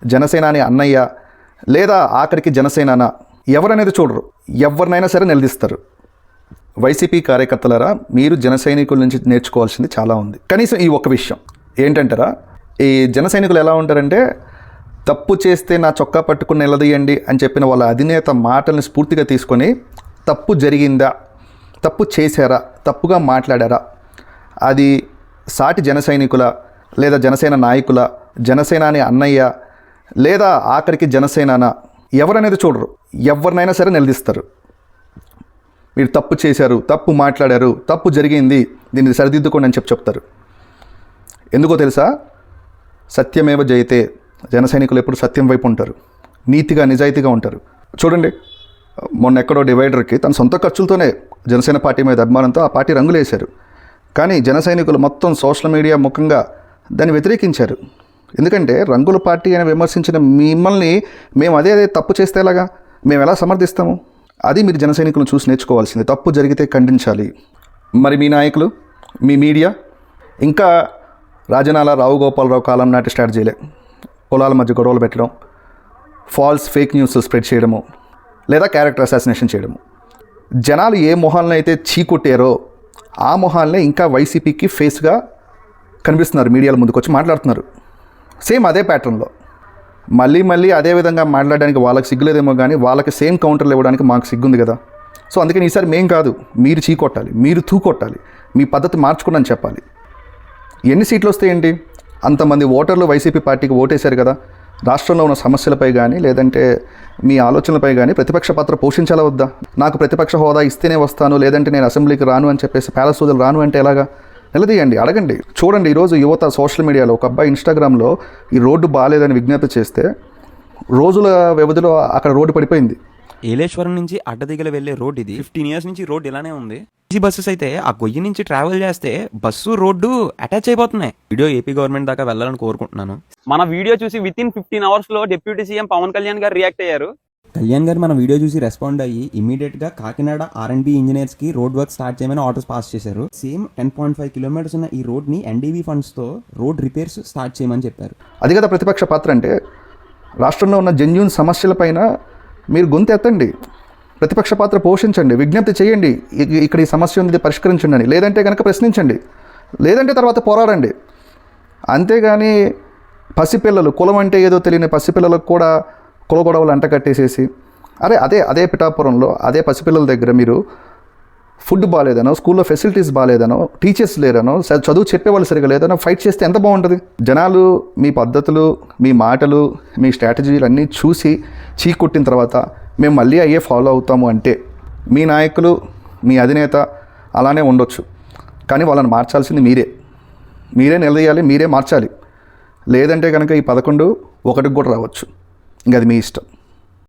జనసేనాని అన్నయ్య లేదా ఆఖరికి జనసేనాన ఎవరనేది చూడరు. ఎవరినైనా సరే నిలదీస్తారు. వైసీపీ కార్యకర్తలారా, మీరు జన సైనికుల నుంచి నేర్చుకోవాల్సింది చాలా ఉంది. కనీసం ఈ ఒక్క విషయం ఏంటంటారా, ఈ జన సైనికులు ఎలా ఉంటారంటే, తప్పు చేస్తే నా చొక్కా పట్టుకుని నిలదీయండి అని చెప్పిన వాళ్ళ అధినేత మాటల్ని స్ఫూర్తిగా తీసుకొని తప్పు జరిగిందా, తప్పు చేశారా, తప్పుగా మాట్లాడారా, అది సాటి జన సైనికుల లేదా జనసేన నాయకుల, జనసేనాని అన్నయ్య లేదా ఆఖరికి జనసేనాన ఎవరనేది చూడరు. ఎవరినైనా సరే నిలదీస్తారు. మీరు తప్పు చేశారు, తప్పు మాట్లాడారు, తప్పు జరిగింది, దీన్ని సరిదిద్దుకోండి అని చెప్తారు. ఎందుకో తెలుసా? సత్యమేవ జయతే. జన సైనికులు ఎప్పుడు సత్యం వైపు ఉంటారు, నీతిగా నిజాయితీగా ఉంటారు. చూడండి, మొన్న ఎక్కడో డివైడర్కి తన సొంత ఖర్చులతోనే జనసేన పార్టీ మీద అభిమానంతో ఆ పార్టీ రంగులు వేశారు. కానీ జన సైనికులు మొత్తం సోషల్ మీడియా ముఖంగా దాన్ని వ్యతిరేకించారు. ఎందుకంటే రంగుల పార్టీ అని విమర్శించిన మిమ్మల్ని మేము అదే తప్పు చేస్తే ఎలాగా, మేము ఎలా సమర్థిస్తాము? అది మీరు జన సైనికులను చూసి నేర్చుకోవాల్సింది. తప్పు జరిగితే ఖండించాలి. మరి మీ నాయకులు, మీ మీడియా ఇంకా రాజనాల రావు గోపాలరావు కాలం నాటి స్ట్రాటజీలే. కులాల మధ్య గొడవలు పెట్టడం, ఫాల్స్ ఫేక్ న్యూస్ స్ప్రెడ్ చేయడము, లేదా క్యారెక్టర్ అసాసినేషన్ చేయడము. జనాలు ఏ మొహాలను అయితే చీకొట్టారో ఆ మొహాలనే ఇంకా వైసీపీకి ఫేస్గా కనిపిస్తున్నారు. మీడియాల ముందుకు వచ్చి మాట్లాడుతున్నారు. సేమ్ అదే ప్యాటర్న్లో మళ్ళీ అదే విధంగా మాట్లాడడానికి వాళ్ళకి సిగ్గులేదేమో, కానీ వాళ్ళకి సేమ్ కౌంటర్లు ఇవ్వడానికి మాకు సిగ్గుంది కదా. సో అందుకని ఈసారి మేం కాదు, మీరు చీకొట్టాలి, మీరు తూకొట్టాలి, మీ పద్ధతి మార్చుకుని చెప్పాలి. ఎన్ని సీట్లు వస్తే ఏంటి, అంతమంది ఓటర్లు వైసీపీ పార్టీకి ఓటేశారు కదా. రాష్ట్రంలో ఉన్న సమస్యలపై కానీ లేదంటే మీ ఆలోచనలపై కానీ ప్రతిపక్ష పాత్ర పోషించాలా వద్దా? నాకు ప్రతిపక్ష హోదా ఇస్తేనే వస్తాను, లేదంటే నేను అసెంబ్లీకి రాను అని చెప్పేసి ప్యాలెస్ సోదలు రాను అంటే ఎలాగా? నిలదీయండి, అడగండి. చూడండి, ఈరోజు యువత సోషల్ మీడియాలో ఒక అబ్బాయి ఇన్స్టాగ్రామ్లో ఈ రోడ్డు బాగాలేదని విజ్ఞప్తి చేస్తే రోజుల వ్యవధిలో అక్కడ రోడ్డు పడిపోయింది. ఏలేశ్వరం నుంచి అడ్డదిగల వెళ్లే రోడ్ ఇది. 15 years నుంచి రోడ్ ఇలానే ఉంది. ఈజీ బస్సెస్ అయితే ఆ గొయ్యి నుంచి ట్రావెల్ చేస్తే బస్సు రోడ్డు అటాచ్ అయిపోతున్నాయి. వీడియో ఏపీ గవర్నమెంట్ దాకా వెళ్ళాలని కోరుకుంటున్నాను. మన వీడియో చూసి వితిన్ 15 hours లో డిప్యూటీ సీఎం పవన్ కళ్యాణ్ గారు రియాక్ట్ అయ్యారు. కళ్యాణ్ గారు మన వీడియో చూసి రెస్పాండ్ అయ్యి ఇమీడియట్ గా కాకినాడ R&B ఇంజనీర్స్ కి రోడ్ వర్క్ స్టార్ట్ చేయమని ఆర్డర్స్ పాస్ చేశారు. సేమ్ 10.5 kilometers ఉన్న ఈ రోడ్ ని NDV ఫండ్స్ తో రోడ్ రిపేర్స్ స్టార్ట్ చేయమని చెప్పారు. అది కదా ప్రతిపక్ష పాత్ర అంటే. రాష్ట్రంలో ఉన్న జెన్యూన్ సమస్యలపైన మీరు గొంతు ఎత్తండి, ప్రతిపక్ష పాత్ర పోషించండి, విజ్ఞప్తి చేయండి, ఇక్కడ ఈ సమస్య ఉంది, పరిష్కరించండి అని. లేదంటే కనుక ప్రశ్నించండి, లేదంటే తర్వాత పోరాడండి. అంతేగాని పసిపిల్లలు, కులం అంటే ఏదో తెలియని పసిపిల్లలకు కూడా కుల గొడవలు అంటకట్టేసేసి, అదే పిఠాపురంలో అదే పసిపిల్లల దగ్గర మీరు ఫుడ్ బాగాలేదనో, స్కూల్లో ఫెసిలిటీస్ బాగాలేదనో, టీచర్స్ లేరనో, చదువు చెప్పేవాళ్ళు సరిగా లేదనో ఫైట్ చేస్తే ఎంత బాగుంటుంది? జనాలు మీ పద్ధతులు, మీ మాటలు, మీ స్ట్రాటజీలు అన్నీ చూసి చీకొట్టిన తర్వాత మేము మళ్ళీ అయ్యే ఫాలో అవుతాము అంటే మీ నాయకులు, మీ అధినేత అలానే ఉండొచ్చు. కానీ వాళ్ళని మార్చాల్సింది మీరే నిలదీయాలి, మీరే మార్చాలి. లేదంటే కనుక ఈ 11 1కి కూడా రావచ్చు. ఇంక అది మీ ఇష్టం.